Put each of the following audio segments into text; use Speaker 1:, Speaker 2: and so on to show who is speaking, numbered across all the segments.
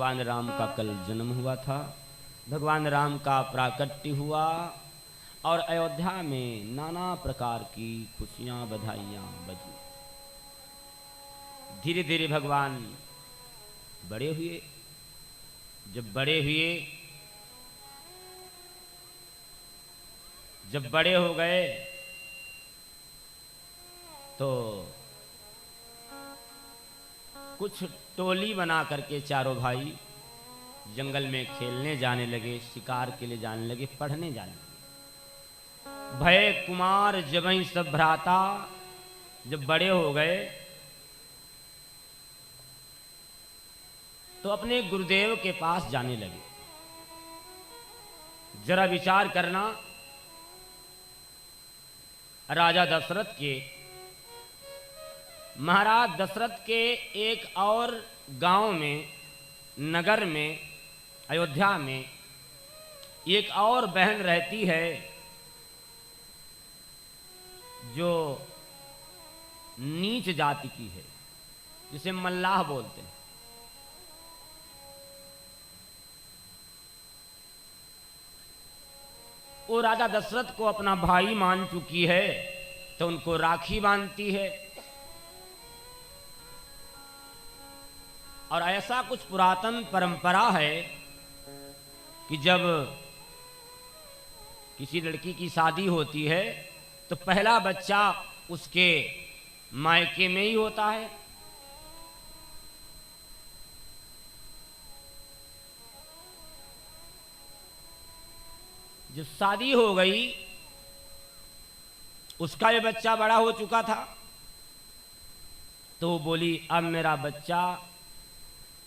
Speaker 1: भगवान राम का कल जन्म हुआ था, भगवान राम का प्राकट्य हुआ और अयोध्या में नाना प्रकार की खुशियां बधाइयां बजी। धीरे धीरे भगवान बड़े हुए। जब बड़े हो गए तो कुछ टोली बना करके चारों भाई जंगल में खेलने जाने लगे, शिकार के लिए जाने लगे, पढ़ने जाने लगे। भय कुमार जबई सब भ्राता, जब बड़े हो गए तो अपने गुरुदेव के पास जाने लगे। जरा विचार करना, राजा दशरथ के, महाराज दशरथ के एक और गांव में, नगर में, अयोध्या में एक और बहन रहती है जो नीच जाति की है, जिसे मल्लाह बोलते हैं। वो राजा दशरथ को अपना भाई मान चुकी है तो उनको राखी बांधती है। और ऐसा कुछ पुरातन परंपरा है कि जब किसी लड़की की शादी होती है तो पहला बच्चा उसके मायके में ही होता है। जब शादी हो गई, उसका भी बच्चा बड़ा हो चुका था, तो वो बोली अब मेरा बच्चा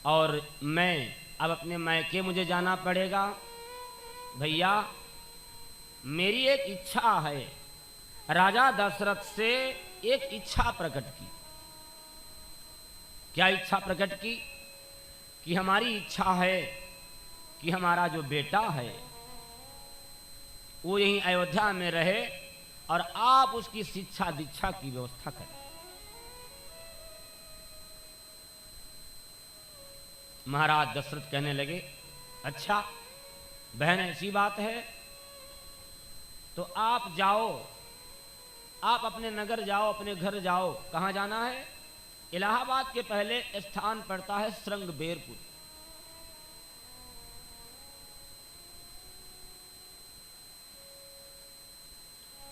Speaker 1: और मैं अब अपने मायके मुझे जाना पड़ेगा। भैया मेरी एक इच्छा है। राजा दशरथ से एक इच्छा प्रकट की। क्या इच्छा प्रकट की? कि हमारी इच्छा है कि हमारा जो बेटा है वो यहीं अयोध्या में रहे और आप उसकी शिक्षा दीक्षा की व्यवस्था करें। महाराज दशरथ कहने लगे, अच्छा बहन ऐसी बात है तो आप जाओ, आप अपने नगर जाओ, अपने घर जाओ। कहां जाना है? इलाहाबाद के पहले स्थान पड़ता है श्रृंगबेरपुर।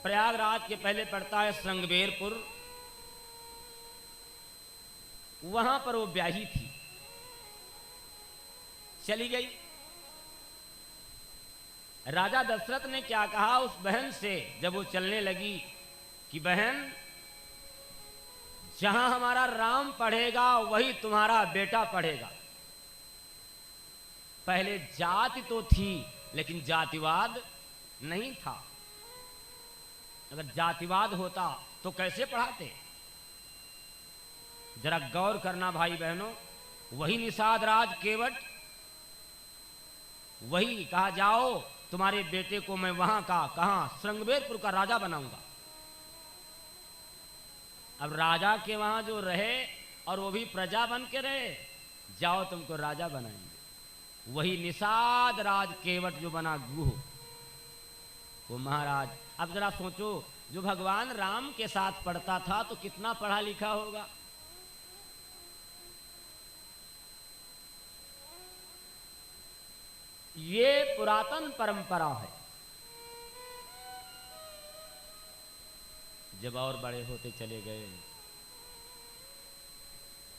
Speaker 1: प्रयागराज के पहले पड़ता है श्रृंगबेरपुर। वहां पर वो ब्याही थी, चली गई। राजा दशरथ ने क्या कहा उस बहन से जब वो चलने लगी कि बहन जहां हमारा राम पढ़ेगा वही तुम्हारा बेटा पढ़ेगा। पहले जाति तो थी लेकिन जातिवाद नहीं था। अगर जातिवाद होता तो कैसे पढ़ाते? जरा गौर करना भाई बहनों। वही निषाद राज केवट, वही कहा जाओ तुम्हारे बेटे को मैं वहां का, कहां, श्रृंगबेरपुर का राजा बनाऊंगा। अब राजा के वहां जो रहे और वो भी प्रजा बन के रहे, जाओ तुमको राजा बनाएंगे। वही निषाद राज केवट जो बना गुह, वो महाराज। अब जरा सोचो, जो भगवान राम के साथ पढ़ता था तो कितना पढ़ा लिखा होगा। ये पुरातन परंपरा है। जब और बड़े होते चले गए,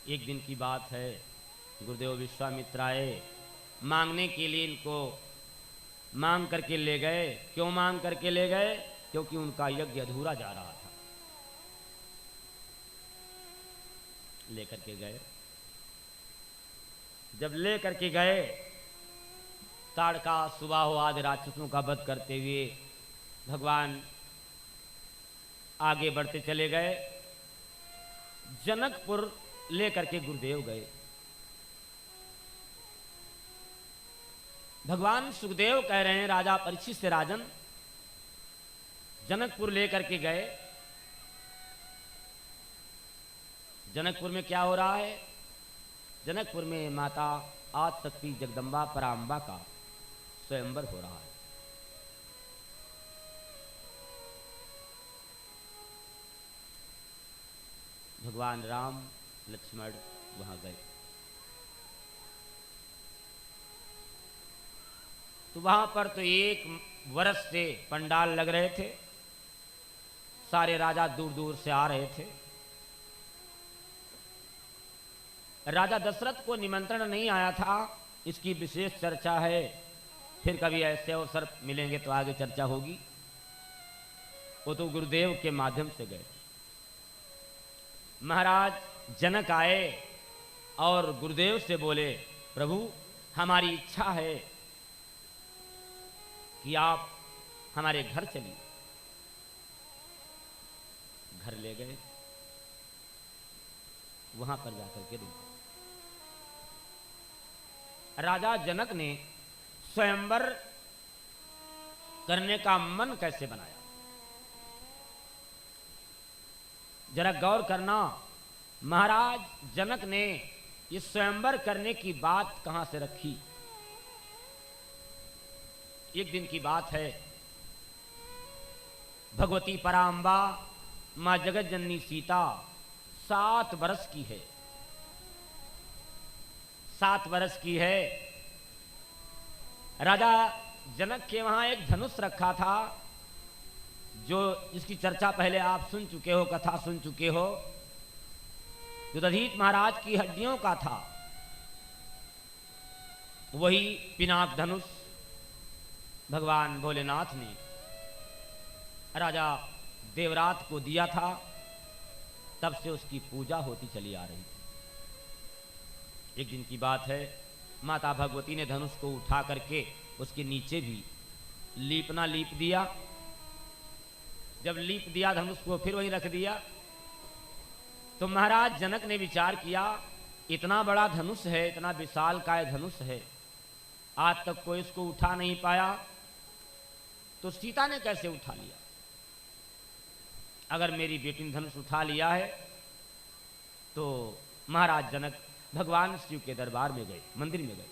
Speaker 1: एक दिन की बात है, गुरुदेव विश्वामित्र आए, मांगने के लिए इनको मांग करके ले गए। क्यों मांग करके ले गए? क्योंकि उनका यज्ञ अधूरा जा रहा था। लेकर के गए। जब ले करके गए, ताड़का, सुबाहो आदि राक्षसों का वध करते हुए भगवान आगे बढ़ते चले गए। जनकपुर लेकर के गुरुदेव गए। भगवान सुखदेव कह रहे हैं राजा परीक्षित से, राजन जनकपुर लेकर के गए। जनकपुर में क्या हो रहा है? जनकपुर में माता आज शक्ति जगदम्बा पराम्बा का स्वयंवर हो रहा है। भगवान राम लक्ष्मण वहां गए तो वहां पर तो 1 वर्ष से पंडाल लग रहे थे, सारे राजा दूर दूर से आ रहे थे। राजा दशरथ को निमंत्रण नहीं आया था, इसकी विशेष चर्चा है, फिर कभी ऐसे अवसर मिलेंगे तो आगे चर्चा होगी। वो तो गुरुदेव के माध्यम से गए। महाराज जनक आए और गुरुदेव से बोले, प्रभु हमारी इच्छा है कि आप हमारे घर चलिए। घर ले गए, वहां पर जाकर के रुके। राजा जनक ने स्वयंवर करने का मन कैसे बनाया, जरा गौर करना। महाराज जनक ने इस स्वयंवर करने की बात कहां से रखी। एक दिन की बात है, भगवती पराम्बा मां जगत जननी सीता 7 वर्ष की है, 7 वर्ष की है। राजा जनक के वहां एक धनुष रखा था, जो जिसकी चर्चा पहले आप सुन चुके हो, कथा सुन चुके हो, जो दधीच महाराज की हड्डियों का था। वही पिनाक धनुष भगवान भोलेनाथ ने राजा देवरात को दिया था, तब से उसकी पूजा होती चली आ रही थी। एक दिन की बात है, माता भगवती ने धनुष को उठा करके उसके नीचे भी लीपना लीप दिया। जब लीप दिया धनुष को, फिर वहीं रख दिया। तो महाराज जनक ने विचार किया, इतना बड़ा धनुष है, इतना विशालकाय धनुष है, आज तक कोई इसको उठा नहीं पाया, तो सीता ने कैसे उठा लिया। अगर मेरी बेटी ने धनुष उठा लिया है, तो महाराज जनक भगवान शिव के दरबार में गए, मंदिर में गए।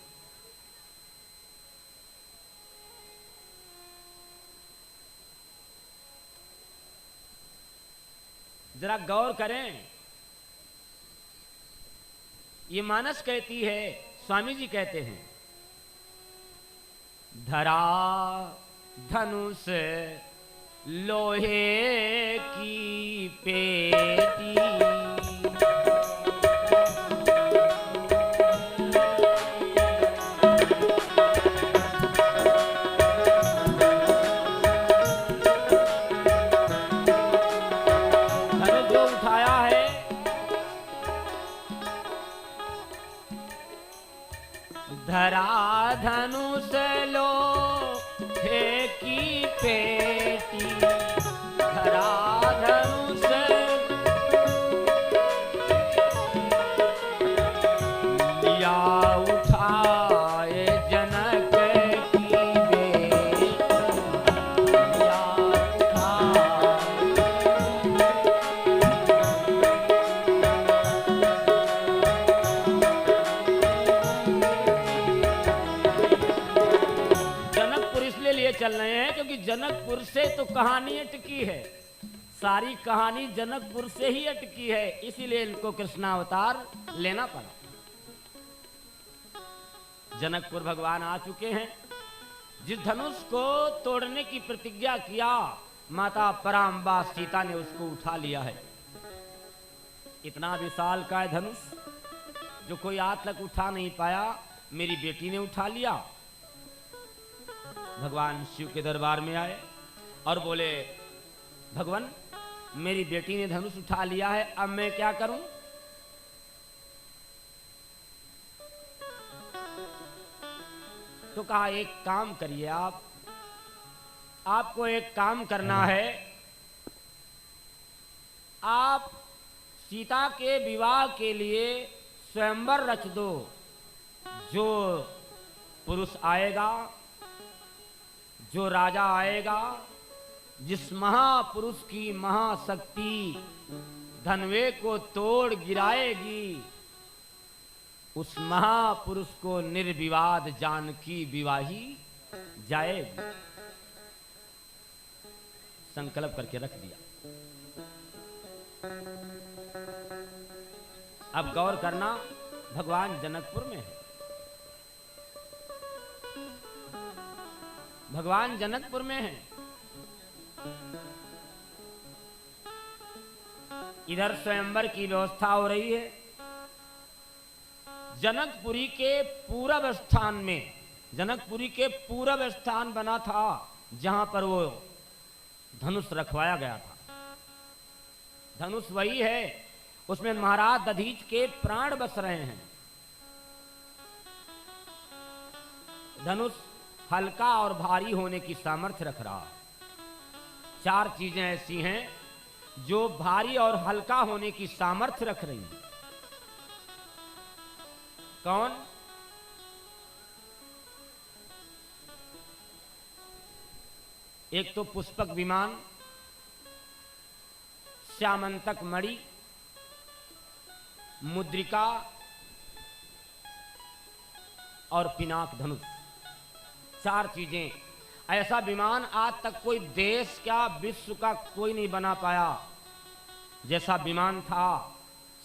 Speaker 1: जरा गौर करें, ये मानस कहती है, स्वामी जी कहते हैं, धरा धनुष लोहे की पेटी, धनुष जो उठाया है, धरा धनुष लोहे की पेटी, धरा धनुष लिया उठाए जनक की बेटी, लिया चल रहे हैं क्योंकि जनकपुर से तो कहानी अटकी है, सारी कहानी जनकपुर से ही अटकी है, इसीलिए इनको कृष्णावतार लेना पड़ा। जनकपुर भगवान आ चुके हैं। जिस धनुष को तोड़ने की प्रतिज्ञा किया, माता पराम्बा सीता ने उसको उठा लिया है। इतना विशाल का धनुष जो कोई आज तक उठा नहीं पाया, मेरी बेटी ने उठा लिया। भगवान शिव के दरबार में आए और बोले, भगवान मेरी बेटी ने धनुष उठा लिया है, अब मैं क्या करूं। तो कहा, एक काम करिए, आपको एक काम करना है, आप सीता के विवाह के लिए स्वयंवर रच दो। जो पुरुष आएगा, जो राजा आएगा, जिस महापुरुष की महाशक्ति धनवे को तोड़ गिराएगी, उस महापुरुष को निर्विवाद जानकी विवाही जाएगी। संकल्प करके रख दिया। अब गौर करना, भगवान जनकपुर में है। भगवान जनकपुर में है। इधर स्वयंवर की व्यवस्था हो रही है। जनकपुरी के पूरब स्थान में, जनकपुरी के पूरब स्थान बना था जहां पर वो धनुष रखवाया गया था। धनुष वही है, उसमें महाराज दधीच के प्राण बस रहे हैं। धनुष हल्का और भारी होने की सामर्थ्य रख रहा है। चार चीजें ऐसी हैं जो भारी और हल्का होने की सामर्थ्य रख रही हैं। कौन? एक तो पुष्पक विमान, श्यामंतक मणि, मुद्रिका और पिनाक धनुष। चार चीजें। ऐसा विमान आज तक कोई देश क्या विश्व का कोई नहीं बना पाया जैसा विमान था।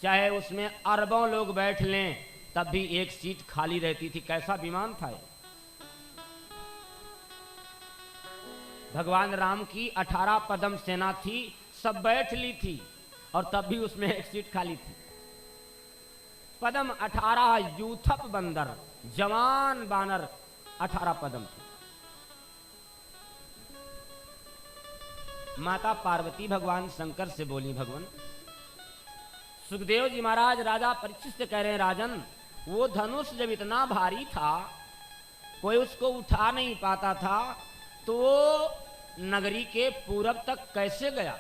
Speaker 1: चाहे उसमें अरबों लोग बैठ लें तब भी एक सीट खाली रहती थी। कैसा विमान था ये। भगवान राम की 18 पदम सेना थी, सब बैठ ली थी और तब भी उसमें एक सीट खाली थी। पदम 18, यूथप बंदर, जवान बानर 18 पदम थे। माता पार्वती भगवान शंकर से बोली, भगवान सुखदेव जी महाराज राजा परीक्षित से कह रहे हैं, राजन वो धनुष जब इतना भारी था कोई उसको उठा नहीं पाता था तो नगरी के पूरब तक कैसे गया?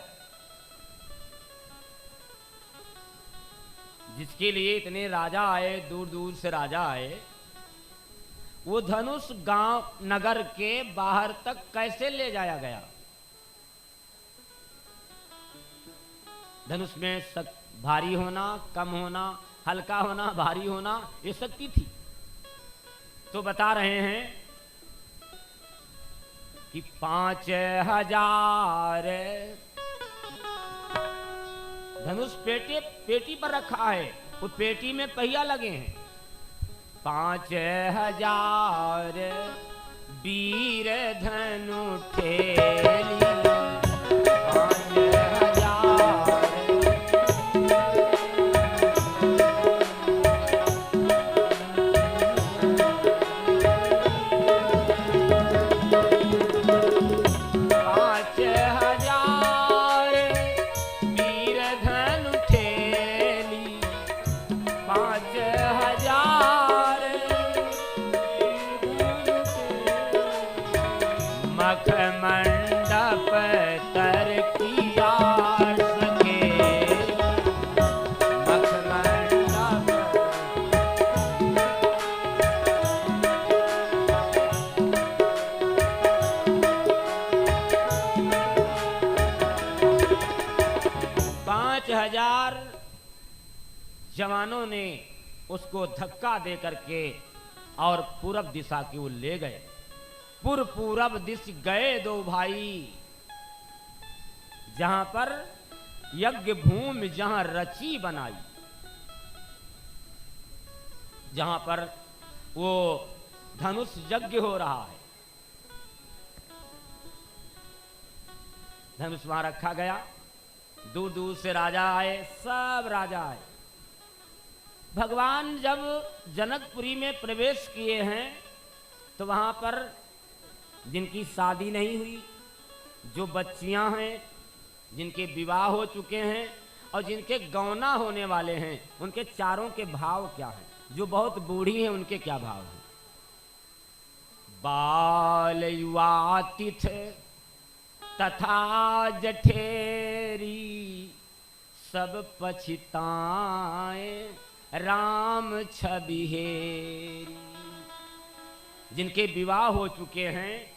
Speaker 1: जिसके लिए इतने राजा आए, दूर दूर से राजा आए, वो धनुष गांव नगर के बाहर तक कैसे ले जाया गया? धनुष में भारी होना, कम होना, हल्का होना, भारी होना, ये शक्ति थी। तो बता रहे हैं कि 5000 धनुष पेटी पर रखा है, वो पेटी में पहिया लगे हैं। 5000 वीर धनु ठेली, 5000 मखमंडप तर किया सके, मखमंडप 5000 जवानों ने उसको धक्का दे करके और पूरब दिशा की ओर ले गए। पूरब दिश गए दो भाई, जहां पर यज्ञ भूमि जहां रची बनाई, जहां पर वो धनुष यज्ञ हो रहा है, धनुष वहां रखा गया। दूर दूर से राजा आए, सब राजा आए। भगवान जब जनकपुरी में प्रवेश किए हैं तो वहां पर जिनकी शादी नहीं हुई, जो बच्चियां हैं, जिनके विवाह हो चुके हैं और जिनके गौना होने वाले हैं, उनके चारों के भाव क्या हैं? जो बहुत बूढ़ी हैं उनके क्या भाव हैं? बाल युवा तिथ तथा जठेरी सब पछताएं राम छबिहेरी। जिनके विवाह हो चुके हैं,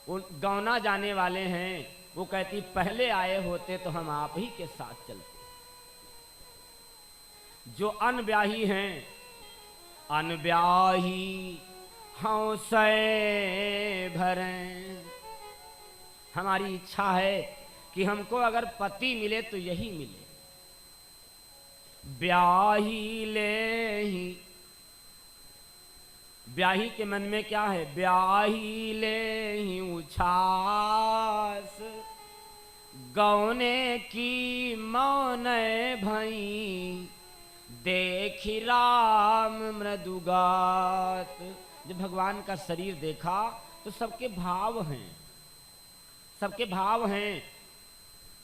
Speaker 1: उन गौना जाने वाले हैं, वो कहती पहले आए होते तो हम आप ही के साथ चलते। जो अनब्याही हैं अनब्याही हौसै भरें। हमारी इच्छा है कि हमको अगर पति मिले तो यही मिले। ब्याही ले ही, ब्याही के मन में क्या है? ब्याही ले ही उछास, गौने की मौन भई, देखी राम मृदुगात। जब भगवान का शरीर देखा तो सबके भाव हैं, सबके भाव हैं।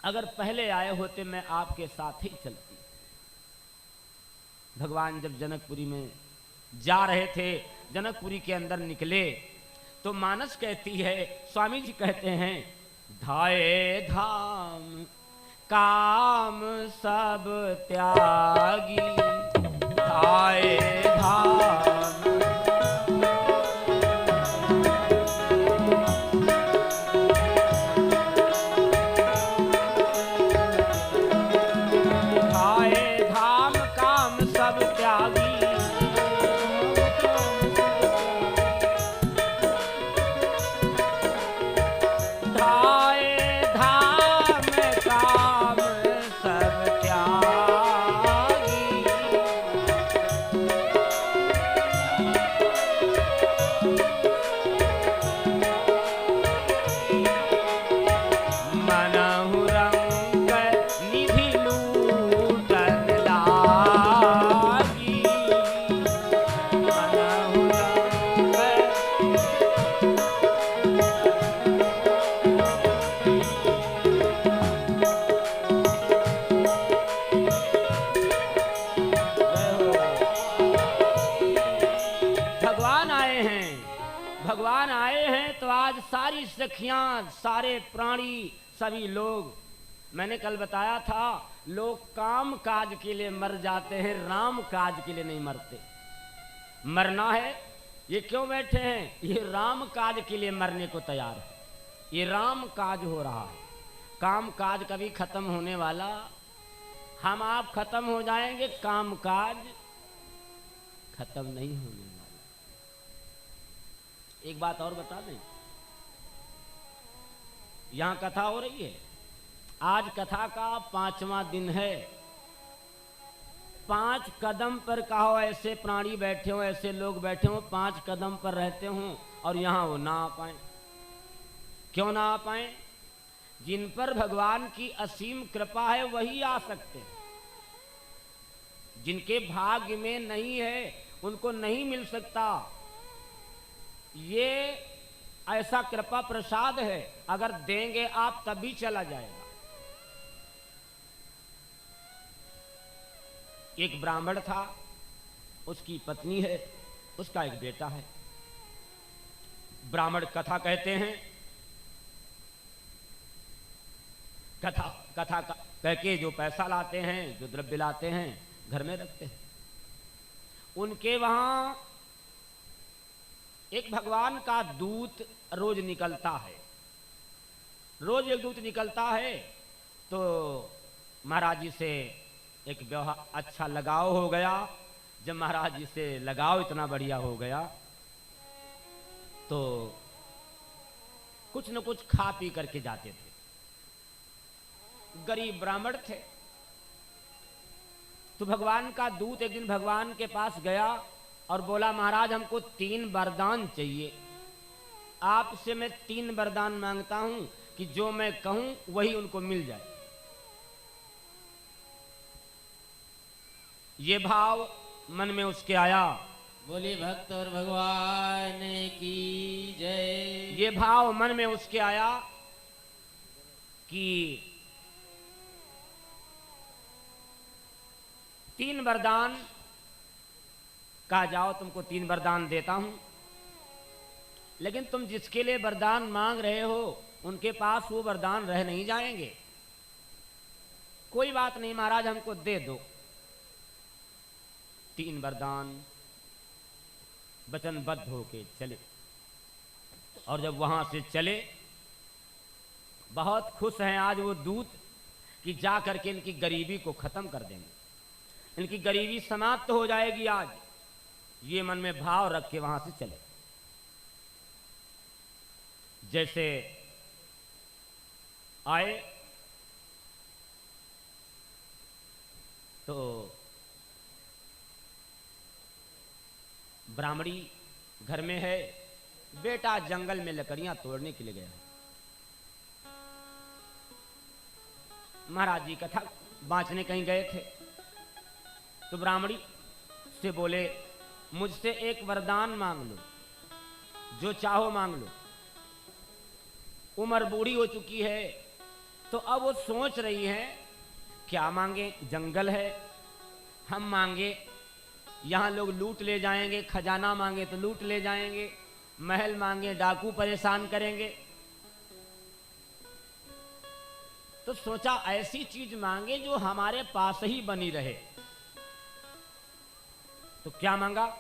Speaker 1: अगर पहले आए होते मैं आपके साथ ही चलती। भगवान जब जनकपुरी में जा रहे थे, जनकपुरी के अंदर निकले तो मानस कहती है, स्वामी जी कहते हैं, धाये धाम काम सब त्यागी, धाये धाम। भगवान आए हैं तो आज सारी सखियां, सारे प्राणी, सभी लोग, मैंने कल बताया था, लोग काम काज के लिए मर जाते हैं, राम काज के लिए नहीं मरते। मरना है, ये क्यों बैठे हैं? ये राम काज के लिए मरने को तैयार है। ये राम काज हो रहा है। काम काज कभी खत्म होने वाला, हम आप खत्म हो जाएंगे, काम काज खत्म नहीं होने वाला। एक बात और बता दें, यहां कथा हो रही है, आज कथा का 5वां दिन है। 5 कदम पर कहो ऐसे प्राणी बैठे हो, ऐसे लोग बैठे हो, 5 कदम पर रहते हो और यहां वो ना आ पाए। क्यों ना आ पाए? जिन पर भगवान की असीम कृपा है वही आ सकते हैं। जिनके भाग्य में नहीं है उनको नहीं मिल सकता। ये ऐसा कृपा प्रसाद है, अगर देंगे आप तभी चला जाएगा। एक ब्राह्मण था, उसकी पत्नी है, उसका एक बेटा है। ब्राह्मण कथा कहते हैं, कथा कह के जो पैसा लाते हैं, जो द्रव्य लाते हैं, घर में रखते हैं। उनके वहां एक भगवान का दूत रोज निकलता है। रोज एक दूत निकलता है तो महाराज जी से एक व्यवहार अच्छा लगाव हो गया। जब महाराज जी से लगाव इतना बढ़िया हो गया तो कुछ न कुछ खा पी करके जाते थे। गरीब ब्राह्मण थे। तो भगवान का दूत एक दिन भगवान के पास गया और बोला, महाराज हमको 3 वरदान चाहिए। आपसे मैं 3 वरदान मांगता हूं कि जो मैं कहूं वही उनको मिल जाए। ये भाव मन में उसके आया,
Speaker 2: बोले भक्त और भगवान की जय।
Speaker 1: ये भाव मन में उसके आया कि 3 वरदान कहा जाओ, तुमको 3 वरदान देता हूं, लेकिन तुम जिसके लिए वरदान मांग रहे हो उनके पास वो वरदान रह नहीं जाएंगे। कोई बात नहीं महाराज, हमको दे दो। 3 वरदान वचनबद्ध होके चले और जब वहां से चले, बहुत खुश हैं आज वो दूत कि जा करके इनकी गरीबी को खत्म कर देंगे, इनकी गरीबी समाप्त हो जाएगी आज। ये मन में भाव रख के वहां से चले। जैसे आए तो ब्राह्मणी घर में है, बेटा जंगल में लकड़ियां तोड़ने के लिए गया। महाराज जी कथा बांचने कहीं गए थे तो ब्राह्मणी से बोले, मुझसे एक वरदान मांग लो, जो चाहो मांग लो। उम्र बूढ़ी हो चुकी है तो अब वो सोच रही है क्या मांगे। जंगल है, हम मांगे यहाँ लोग लूट ले जाएंगे, खजाना मांगे तो लूट ले जाएंगे, महल मांगे डाकू परेशान करेंगे। तो सोचा ऐसी चीज मांगे जो हमारे पास ही बनी रहे। तो क्या मांगा,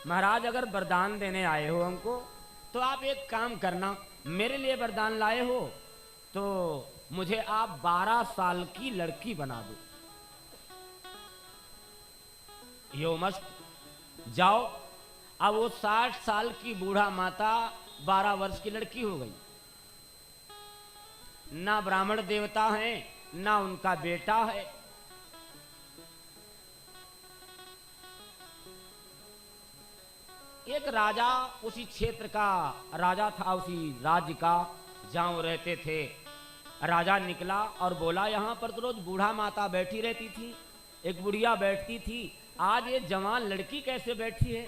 Speaker 1: महाराज अगर वरदान देने आए हो हमको तो आप एक काम करना, मेरे लिए वरदान लाए हो तो मुझे आप 12 साल की लड़की बना दो। यो मस्त जाओ। अब वो 60 साल की बूढ़ा माता 12 वर्ष की लड़की हो गई। ना ब्राह्मण देवता है ना उनका बेटा है। एक राजा उसी क्षेत्र का राजा था, उसी राज्य का जहां वो रहते थे। राजा निकला और बोला, यहां पर तो रोज बूढ़ा माता बैठी रहती थी, एक बुढ़िया बैठती थी, आज ये जवान लड़की कैसे बैठी है।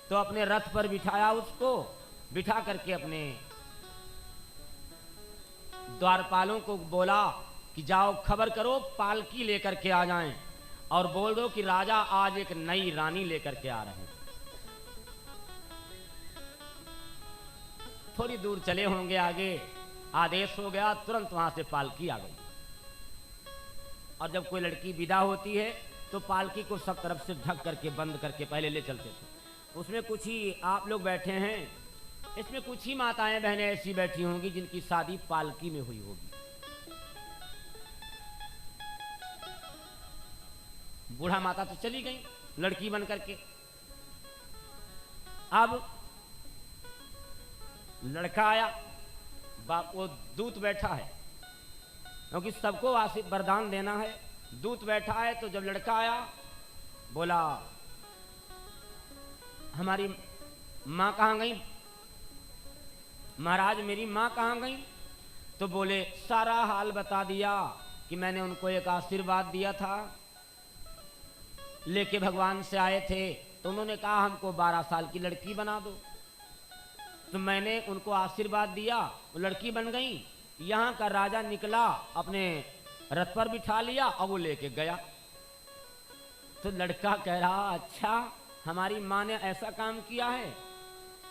Speaker 1: तो अपने रथ पर बिठाया, उसको बिठा करके अपने द्वारपालों को बोला कि जाओ खबर करो पालकी लेकर के आ जाएं और बोल दो कि राजा आज एक नई रानी लेकर के आ रहे हैं। थोड़ी दूर चले होंगे आगे, आदेश हो गया, तुरंत वहां से पालकी आ गई। और जब कोई लड़की विदा होती है तो पालकी को सब तरफ से ढक करके बंद करके पहले ले चलते थे। उसमें कुछ ही आप लोग बैठे हैं, इसमें कुछ ही माताएं बहनें ऐसी बैठी होंगी जिनकी शादी पालकी में हुई होगी। बूढ़ा माता तो चली गई लड़की बन करके। अब लड़का आया, वो दूत बैठा है क्योंकि सबको वरदान देना है। दूत बैठा है तो जब लड़का आया बोला, हमारी मां कहां गई महाराज, मेरी मां कहां गई। तो बोले, सारा हाल बता दिया कि मैंने उनको एक आशीर्वाद दिया था, लेके भगवान से आए थे तो उन्होंने कहा हमको 12 साल की लड़की बना दो। तो मैंने उनको आशीर्वाद दिया, वो लड़की बन गई। यहाँ का राजा निकला, अपने रथ पर बिठा लिया और वो लेके गया। तो लड़का कह रहा, अच्छा हमारी माँ ने ऐसा काम किया है।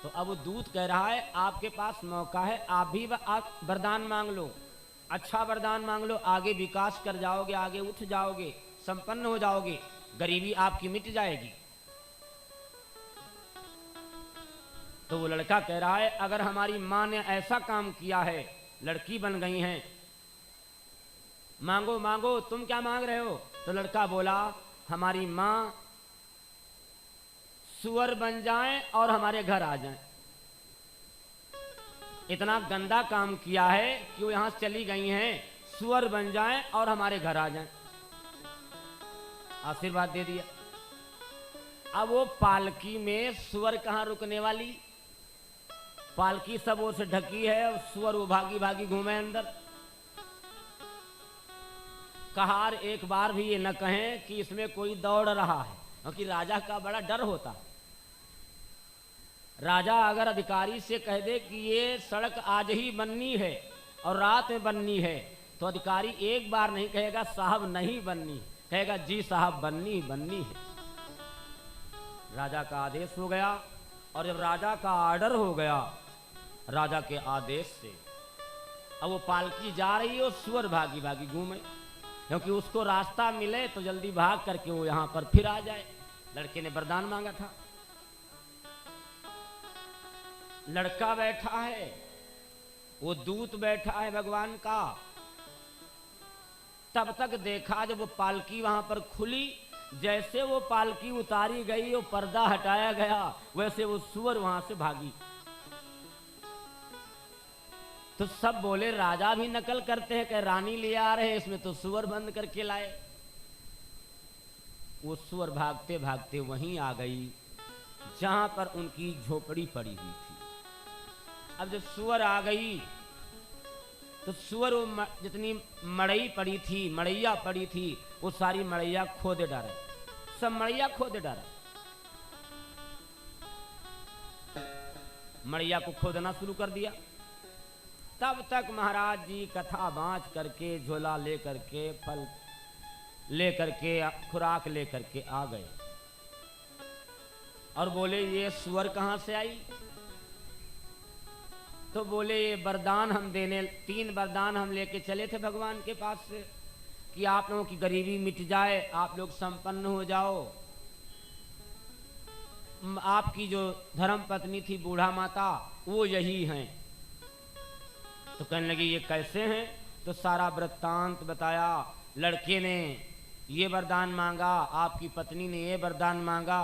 Speaker 1: तो अब वो दूत कह रहा है, आपके पास मौका है, आप भी आप वरदान मांग लो, अच्छा वरदान मांग लो, आगे विकास कर जाओगे, आगे उठ जाओगे, संपन्न हो जाओगे, गरीबी आपकी मिट जाएगी। तो वो लड़का कह रहा है, अगर हमारी माँ ने ऐसा काम किया है, लड़की बन गई हैं, मांगो मांगो, तुम क्या मांग रहे हो। तो लड़का बोला, हमारी माँ सुअर बन जाएं और हमारे घर आ जाएं। इतना गंदा काम किया है कि वो यहां चली गई हैं, सुअर बन जाएं और हमारे घर आ जाएं। आशीर्वाद दे दिया। अब वो पालकी में सुअर कहां रुकने वाली, पालकी सब ओर से ढकी है और सुअर वो भागी भागी घूमे अंदर। कहार एक बार भी ये न कहें कि इसमें कोई दौड़ रहा है, क्योंकि राजा का बड़ा डर होता है। राजा अगर अधिकारी से कह दे कि ये सड़क आज ही बननी है और रात में बननी है, तो अधिकारी एक बार नहीं कहेगा साहब नहीं बननी, कहेगा जी साहब बननी बननी है। राजा का आदेश हो गया, और जब राजा का आर्डर हो गया राजा के आदेश से, अब वो पालकी जा रही है और सुअर भागी भागी घूमे, क्योंकि उसको रास्ता मिले तो जल्दी भाग करके वो यहां पर फिर आ जाए। लड़के ने वरदान मांगा था। लड़का बैठा है, वो दूत बैठा है भगवान का। तब तक देखा जब वो पालकी वहां पर खुली जैसे वो पालकी उतारी गई, वो पर्दा हटाया गया, वैसे वो सुअर वहां से भागी। तो सब बोले राजा भी नकल करते हैं कि रानी ले आ रहे हैं, इसमें तो सुअर बंद करके लाए। वो सुअर भागते भागते वहीं आ गई जहां पर उनकी झोपड़ी पड़ी हुई थी। अब जब सुअर आ गई तो सुअर वो जितनी मड़ई पड़ी थी, मड़ैया पड़ी थी, वो सारी मड़ैया खोदे डाले, सब मड़ैया खोदे डाले। मड़ैया को खोदना शुरू कर दिया। तब तक महाराज जी कथा बाँच करके, झोला ले करके, फल ले करके, खुराक ले करके आ गए और बोले ये सुअर कहाँ से आई? तो बोले ये वरदान हम देने, 3 वरदान हम लेके चले थे भगवान के पास से कि आप लोगों की गरीबी मिट जाए, आप लोग संपन्न हो जाओ। आपकी जो धर्म पत्नी थी बूढ़ा माता, वो यही हैं। तो कहने लगी ये कैसे हैं? तो सारा वृत्तांत बताया। लड़के ने ये वरदान मांगा, आपकी पत्नी ने ये वरदान मांगा।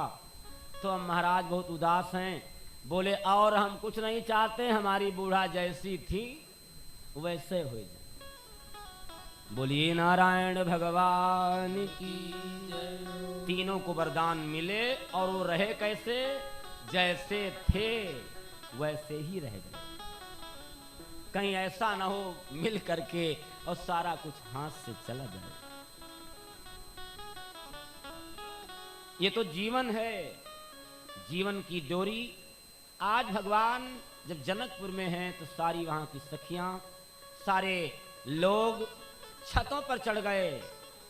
Speaker 1: तो अब महाराज बहुत उदास हैं, बोले और हम कुछ नहीं चाहते, हमारी बूढ़ा जैसी थी वैसे हो जाए। बोलिए नारायण भगवान की जय। तीनों को वरदान मिले और वो रहे कैसे? जैसे थे वैसे ही रह गए। कहीं ऐसा ना हो मिल करके और सारा कुछ हाथ से चला जाए। ये तो जीवन है, जीवन की डोरी। आज भगवान जब जनकपुर में हैं तो सारी वहां की सखियां, सारे लोग छतों पर चढ़ गए,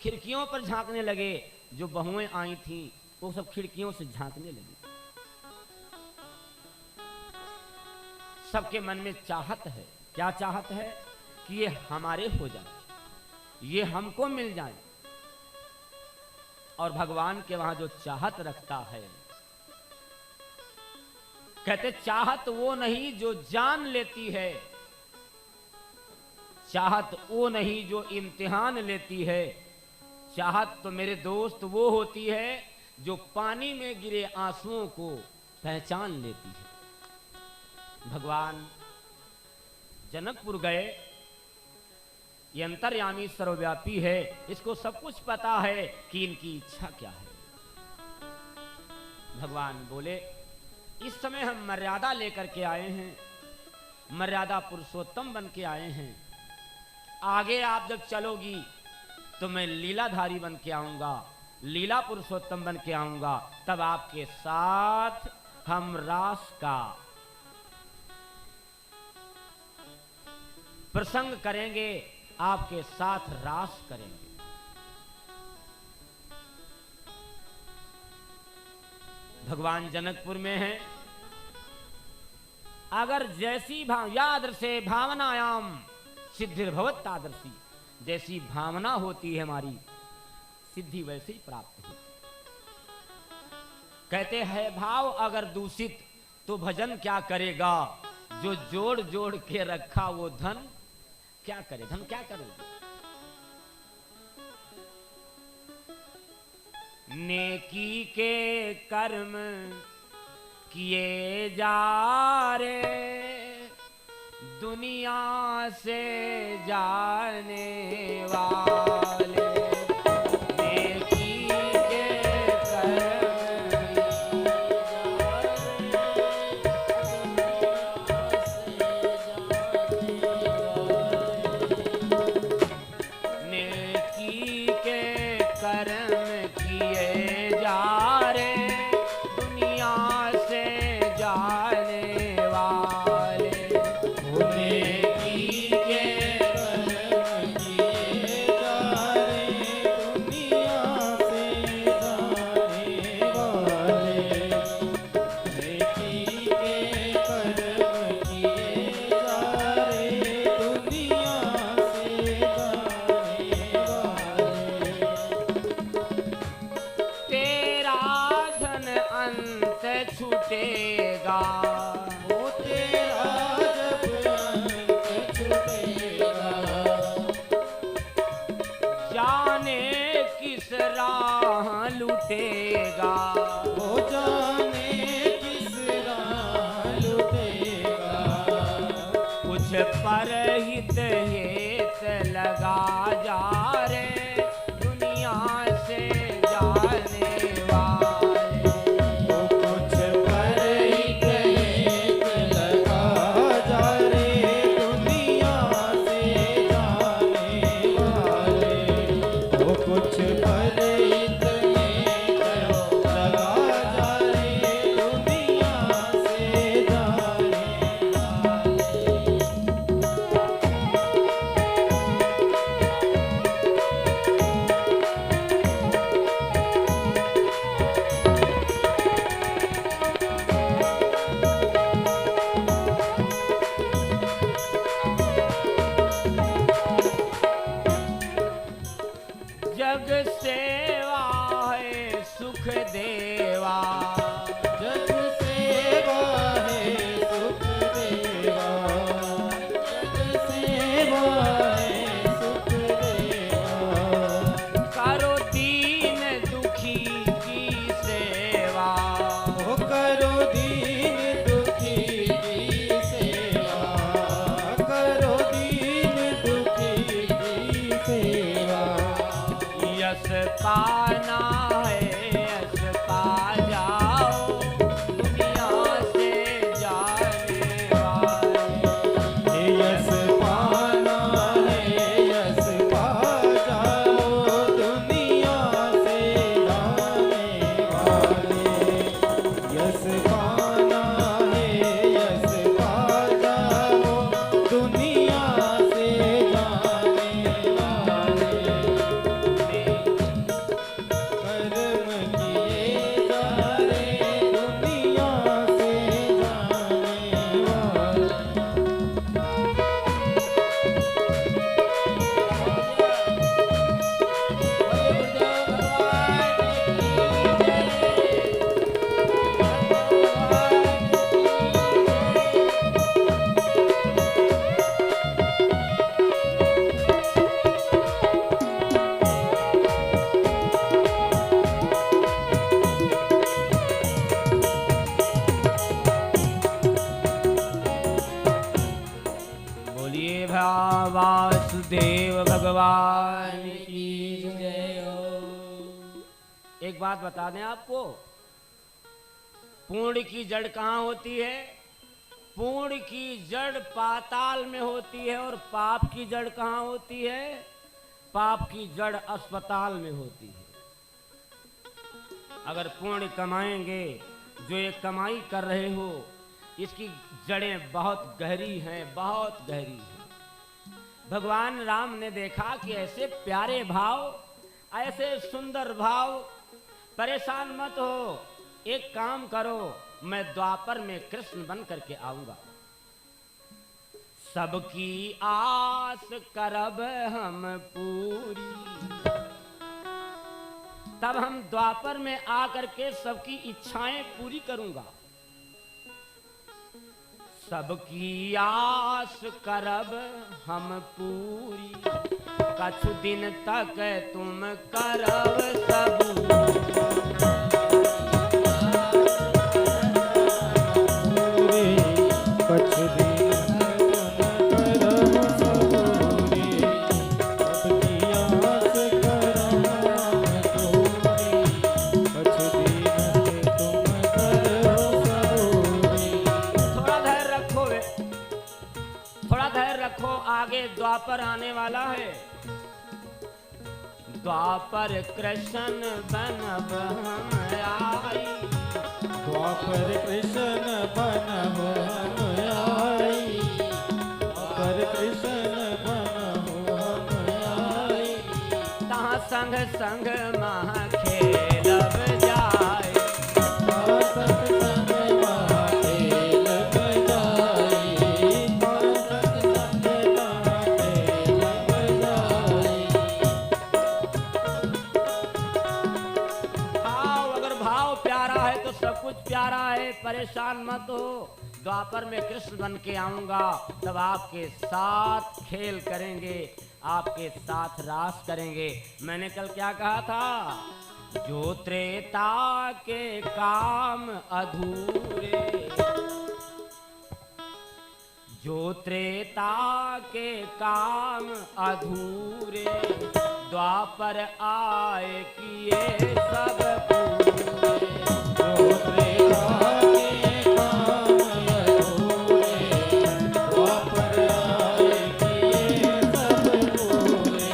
Speaker 1: खिड़कियों पर झांकने लगे। जो बहुएं आई थीं वो सब खिड़कियों से झांकने लगी। सबके मन में चाहत है। क्या चाहत है? कि ये हमारे हो जाए, ये हमको मिल जाए। और भगवान के वहां जो चाहत रखता है, कहते चाहत वो नहीं जो जान लेती है, चाहत वो नहीं जो इम्तिहान लेती है, चाहत तो मेरे दोस्त वो होती है जो पानी में गिरे आंसुओं को पहचान लेती है। भगवान जनकपुर गए, ये अंतर्यामी सर्वव्यापी है, इसको सब कुछ पता है कि इनकी इच्छा क्या है। भगवान बोले इस समय हम मर्यादा लेकर के आए हैं, मर्यादा पुरुषोत्तम बन के आए हैं। आगे आप जब चलोगी तो मैं लीलाधारी बन के आऊंगा, लीला पुरुषोत्तम बन के आऊंगा। तब आपके साथ हम रास का प्रसंग करेंगे, आपके साथ रास करेंगे। भगवान जनकपुर में हैं। अगर जैसी यादृशे भावनायाम सिद्धिर्भवत तादृशी, जैसी भावना होती है हमारी, सिद्धि वैसे ही प्राप्त होती। कहते हैं भाव अगर दूषित तो भजन क्या करेगा, जो जोड़ जोड़ के रखा वो धन क्या करे, धन क्या करेगा। नेकी के कर्म किए जा रे, दुनिया से जाने वाले। नेकी के कर्म नेकी के कर्म किए जा रे, दुनिया से जाने वाले। नेकी के कर्म किए जा रे, दुनिया से जाने वाले। नेकी के कर्म किए जा रे, दुनिया से जाने वाले। तेरा धन अंत छूटेगा, वो तेरा जब अंत छूटेगा। जाने किस राह लुटेगा,
Speaker 2: वो जाने किस राह लुटेगा।
Speaker 1: कुछ परहित हेत लगा जा रे दुनिया से जाने वाले।
Speaker 2: वो कुछ परहित हेत लगा जा रे दुनिया से जाने वाले। वो कुछ परहित हेत लगा जा रे दुनिया से जाने वाले।
Speaker 1: जग सेवा है सुख देवा,
Speaker 2: जग सेवा है सुख देवा। जग सेवा है सुख देवा।
Speaker 1: करो दीन दुखी की सेवा,
Speaker 2: ओ करो दीन दुखी की सेवा। करो दीन दुखी की सेवा।
Speaker 1: यश पाना है यश पा जाओ दुनिया से जाने वाले।
Speaker 2: यश पाना है यश पा जाओ दुनिया से जाने वाले। यश पाना है यश पा जाओ दुनिया से जाने वाले। कर्म किए जा रे दुनिया से जाने वाले।
Speaker 1: बोलिए वासुदेव भगवान की
Speaker 2: जय हो।
Speaker 1: एक बात बता दें आपको, पुण्य की जड़ कहाँ होती है? पुण्य की जड़ पाताल में होती है और पाप की जड़ कहाँ होती है? पाप की जड़ अस्पताल में होती है। अगर पुण्य कमाएंगे, जो ये कमाई कर रहे हो, इसकी जड़ें बहुत गहरी हैं, बहुत गहरी हैं। भगवान राम ने देखा कि ऐसे प्यारे भाव, ऐसे सुंदर भाव, परेशान मत हो, एक काम करो, मैं द्वापर में कृष्ण बन करके आऊंगा। सबकी आस करब हम पूरी, तब हम द्वापर में आकर के सबकी इच्छाएं पूरी करूंगा। सबकी आस करब हम पूरी, कछु दिन तक तुम करब सबूरी।
Speaker 2: कछ दिन तुम करम सबूरी। सबकी आस करम पूरी। कछ दिन तुम करम सबूरी।
Speaker 1: थोड़ा धैर्य रखो वे, थोड़ा धैर्य रखो, आगे द्वापर आने वाला है। द्वापर कृष्ण बनब हम आई,
Speaker 2: द्वापर कृष्ण बनब हम आई। द्वापर कृष्ण बनब हम आई।
Speaker 1: तहाँ संग संग महा खेलब जाए।
Speaker 2: तहाँ संग संग महा खेलब जाए। तहाँ संग संग महा खेलब जाए।
Speaker 1: भाव, अगर भाव प्यारा है तो सब कुछ प्यारा है, परेशान मत हो। द्वापर में कृष्ण बन के आऊंगा, तब आपके साथ खेल करेंगे, आपके साथ रास करेंगे। मैंने कल क्या कहा था? जो त्रेता के काम अधूरे, जो त्रेता के काम अधूरे, द्वापर आए किए सब पूरे।
Speaker 2: जो त्रेता के काम अधूरे, द्वापर आए किए सब पूरे।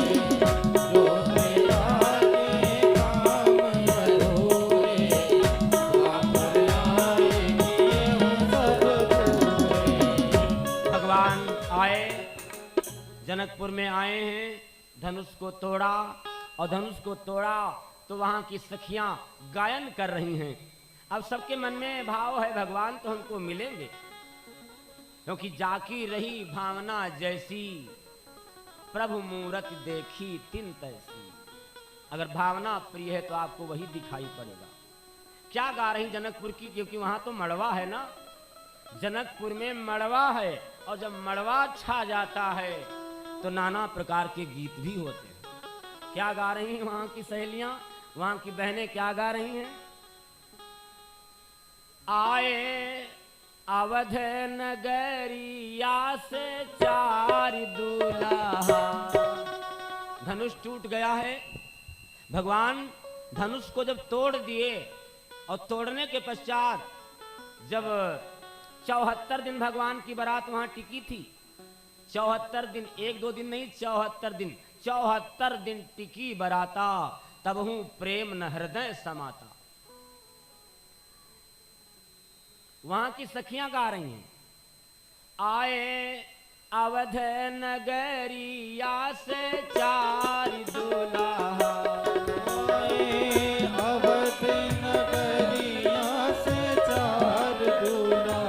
Speaker 2: जो त्रेता के काम अधूरे, द्वापर आए किए सब पूरे।
Speaker 1: भगवान आए, जनकपुर में आए हैं, धनुष को तोड़ा, और धनुष को तोड़ा तो वहां की सखियां गायन कर रही हैं। अब सबके मन में भाव है भगवान तो हमको मिलेंगे, क्योंकि जाकी रही भावना जैसी, प्रभु मूरत देखी तिन तैसी। अगर भावना प्रिय है तो आपको वही दिखाई पड़ेगा। क्या गा रही जनकपुर की? क्योंकि वहां तो मड़वा है ना, जनकपुर में मड़वा है, और जब मड़वा छा जाता है तो नाना प्रकार के गीत भी होते हैं। क्या गा रही हैं वहां की सहेलियां, वहां की बहनें क्या गा रही हैं? आए अवध नगरिया से चार दूल्हा। धनुष टूट गया है। भगवान धनुष को जब तोड़ दिए, और तोड़ने के पश्चात जब 74 दिन भगवान की बारात वहां टिकी थी, 74 दिन, 1-2 दिन नहीं, 74 दिन, 74 दिन टिकी बराता, तब हूं प्रेम न हृदय समाता। वहां की सखियां गा रही हैं, आए अवध नगरिया से चार दूल्हा।
Speaker 2: आए अवध नगरिया से चार दूल्हा।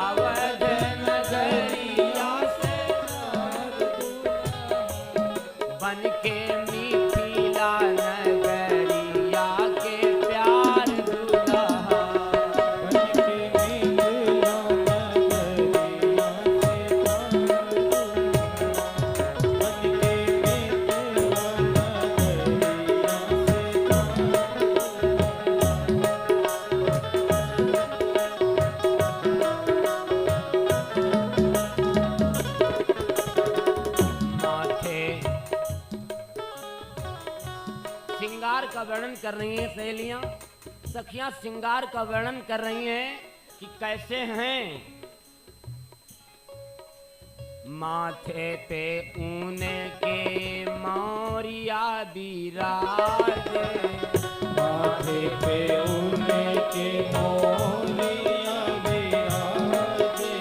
Speaker 1: अवध नगरिया से बन के मिथिला नगरिया के प्यार दूल्हा।
Speaker 2: बन के मिथिला नगरिया से चार दूल्हा। बन के मिथिला नगरिया
Speaker 1: माथे श्रृंगार का वर्णन कर रही हैं सहेलियां, सखियां श्रृंगार का वर्णन कर रही हैं कि कैसे हैं। माथे पे ऊने के मौरिया बिराजे,
Speaker 2: माथे पे ऊने के मोरिया बिराजे। माथे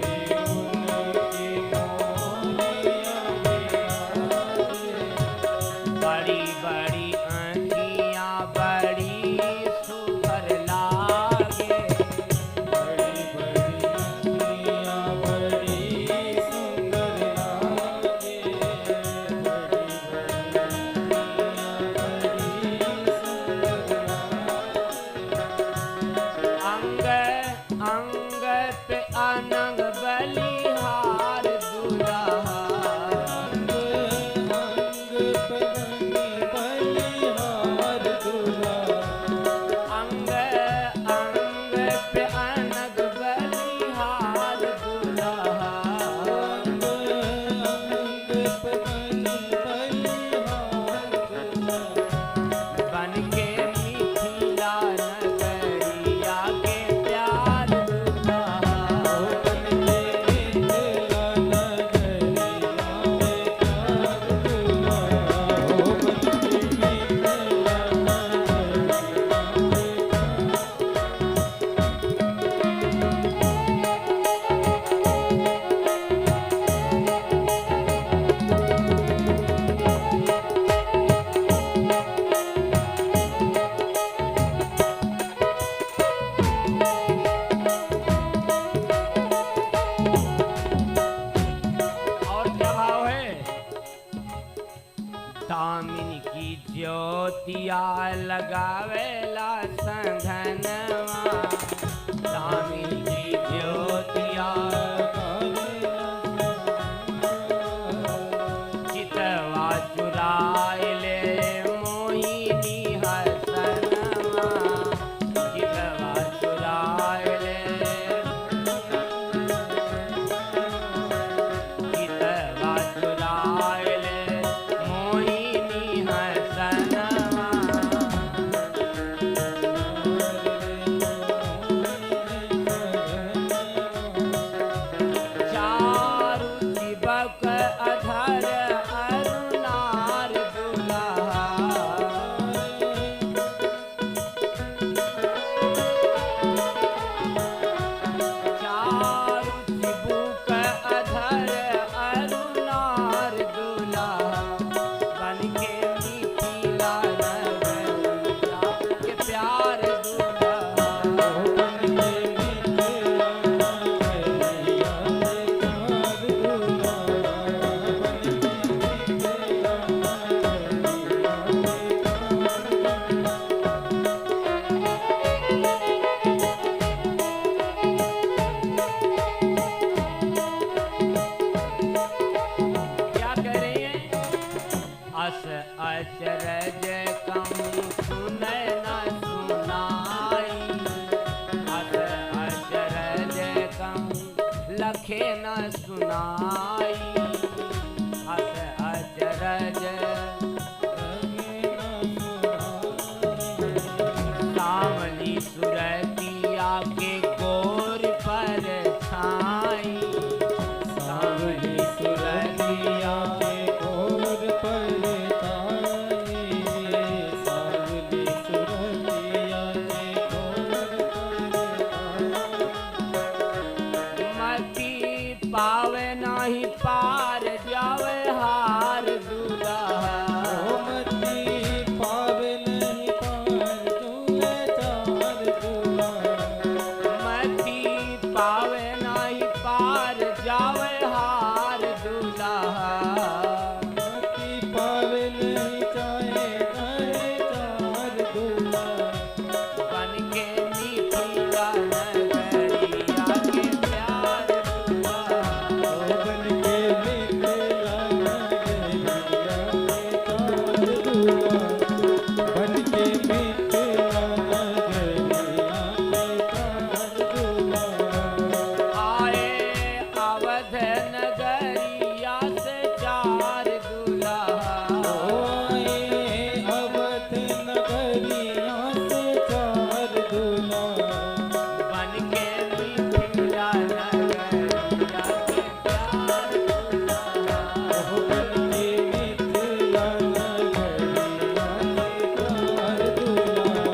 Speaker 2: पे ऊने के मोरिया बिराजे।
Speaker 1: बड़ी बड़ी आँखियां बड़ी सुभर लागे।
Speaker 2: बड़ी बड़ी अखियाँ बड़ी सुंदर लागे। बड़ी बड़ी अखियाँ बड़ी सुंदर लागे।
Speaker 1: अंग अंग पे अनंग बलिहार दूल्हा।
Speaker 2: अंग अंग पे बनी बलिहार दूल्हा।
Speaker 1: अंग अंग पे अनंग बलिहार दूल्हा।
Speaker 2: अंग अंग पे बनी बलिहार दूल्हा।
Speaker 1: बन के मिथिला नगरिया के प्यार दूल्हा।
Speaker 2: बन के मिथिला नगरिया में प्यार दूल्हा। बन के मिथिला नगरिया में
Speaker 1: और क्या भाव है? दामिनी की ज्योतिया लगावेला संधनवा। दामिनी की ज्योतिया
Speaker 2: लगावेला
Speaker 1: अस अचरज कहूँ सुनै न सुनाई, अस अचरज कहूँ लखे न सुनाई, अस अचरज सावली सुरतिया के गोर पर छाई, सावली सुरतिया
Speaker 2: के गोर पर छाई, सावली सुरतिया के गोर पर छाई।
Speaker 1: मती पावे नाही पार जावे हार दूल्हा,
Speaker 2: ओ मती पावे नहीं पार दूल्हे चार दूल्हा,
Speaker 1: मती पावे नाही पार जावे हार दूल्हा,
Speaker 2: मती पावे नहीं चाहे चाहे चार दूल्हा।
Speaker 1: बन के मिथिला नगरिया के प्यार दूल्हा,
Speaker 2: ओ बन के मिथिला नगरिया के चार दूल्हा, बन के मिथिला नगरिया के चार दूल्हा।
Speaker 1: आए अवध नगरिया से चार दूल्हा,
Speaker 2: ओ आए अवध नगरिया से चार दूल्हा,
Speaker 1: बन के मिथिला नगरिया के प्यार दूल्हा,
Speaker 2: ओ बन के मिथिला नगरिया के चार दूल्हा,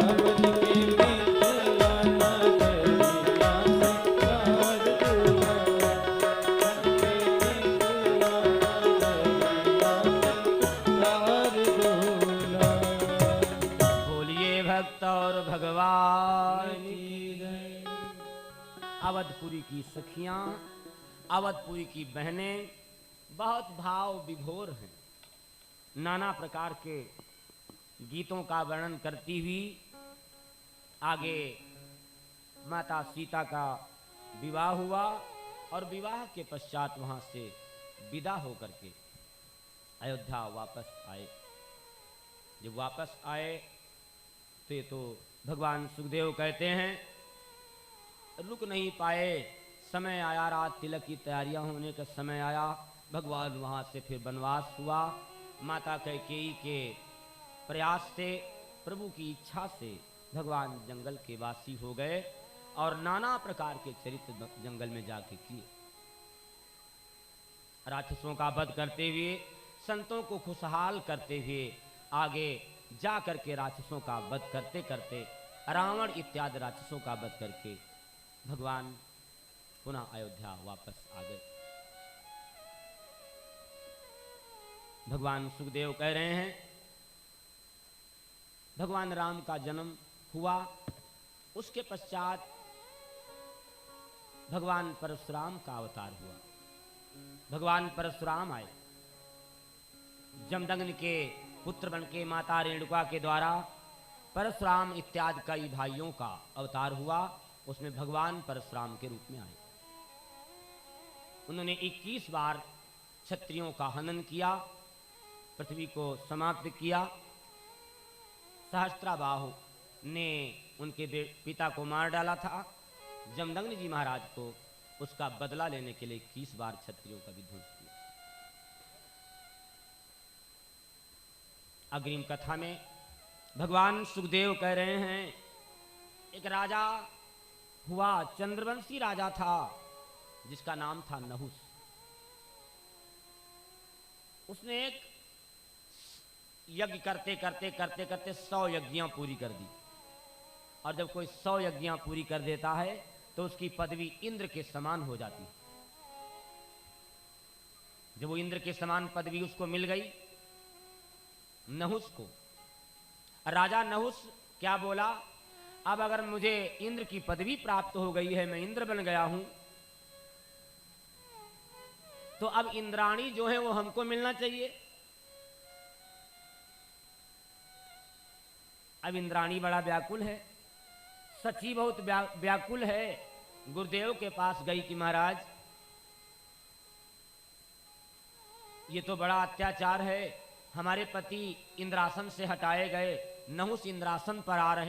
Speaker 2: बन के मिथिला नगरिया से चार दूल्हा, बन के मिथिला नगरिया से चार दूल्हा।
Speaker 1: बोलिए भक्त और भगवान
Speaker 2: की जय।
Speaker 1: अवधपुरी की सखियां, अवधपुरी की बहनें बहुत भाव विभोर हैं। नाना प्रकार के गीतों का वर्णन करती हुई आगे माता सीता का विवाह हुआ और विवाह के पश्चात वहां से विदा होकर के अयोध्या वापस आए। जब वापस आए तो ये तो भगवान सुखदेव कहते हैं रुक नहीं पाए, समय आया, रात तिलक की तैयारियां होने का समय आया, भगवान वहां से फिर वनवास हुआ। माता कैकेयी के प्रयास से, प्रभु की इच्छा से भगवान जंगल के वासी हो गए और नाना प्रकार के चरित्र जंगल में जाके किए। राक्षसों का वध करते हुए, संतों को खुशहाल करते हुए आगे जा करके राक्षसों का वध करते करते, रावण इत्यादि राक्षसों का वध करके भगवान पुनः अयोध्या वापस आ गए। भगवान सुखदेव कह रहे हैं भगवान राम का जन्म हुआ, उसके पश्चात भगवान परशुराम का अवतार हुआ। भगवान परशुराम आए, जमदग्नि के पुत्र बन के माता रेणुका के द्वारा परशुराम इत्यादि कई भाइयों का अवतार हुआ, उसमें भगवान परशुराम के रूप में आए। उन्होंने 21 बार क्षत्रियों का हनन किया, पृथ्वी को समाप्त किया। सहस्त्राबाहु ने उनके पिता को मार डाला था। जमदग्नि जी महाराज को उसका बदला लेने के लिए 21 बार क्षत्रियों का विध्वंस किया। अग्रिम कथा में भगवान सुखदेव कह रहे हैं एक राजा हुआ, चंद्रवंशी राजा था जिसका नाम था नहुस। उसने एक यज्ञ करते करते करते करते 100 यज्ञियां पूरी कर दी, और जब कोई 100 यज्ञियां पूरी कर देता है तो उसकी पदवी इंद्र के समान हो जाती है। जब वो इंद्र के समान पदवी उसको मिल गई नहुस को, राजा नहुस क्या बोला, अब अगर मुझे इंद्र की पदवी प्राप्त हो गई है, मैं इंद्र बन गया हूं, तो अब इंद्राणी जो है वो हमको मिलना चाहिए। अब इंद्राणी बड़ा व्याकुल है, सची बहुत व्याकुल है। गुरुदेव के पास गई कि महाराज ये तो बड़ा अत्याचार है, हमारे पति इंद्रासन से हटाए गए, नहुस इंद्रासन पर आ रहे हैं।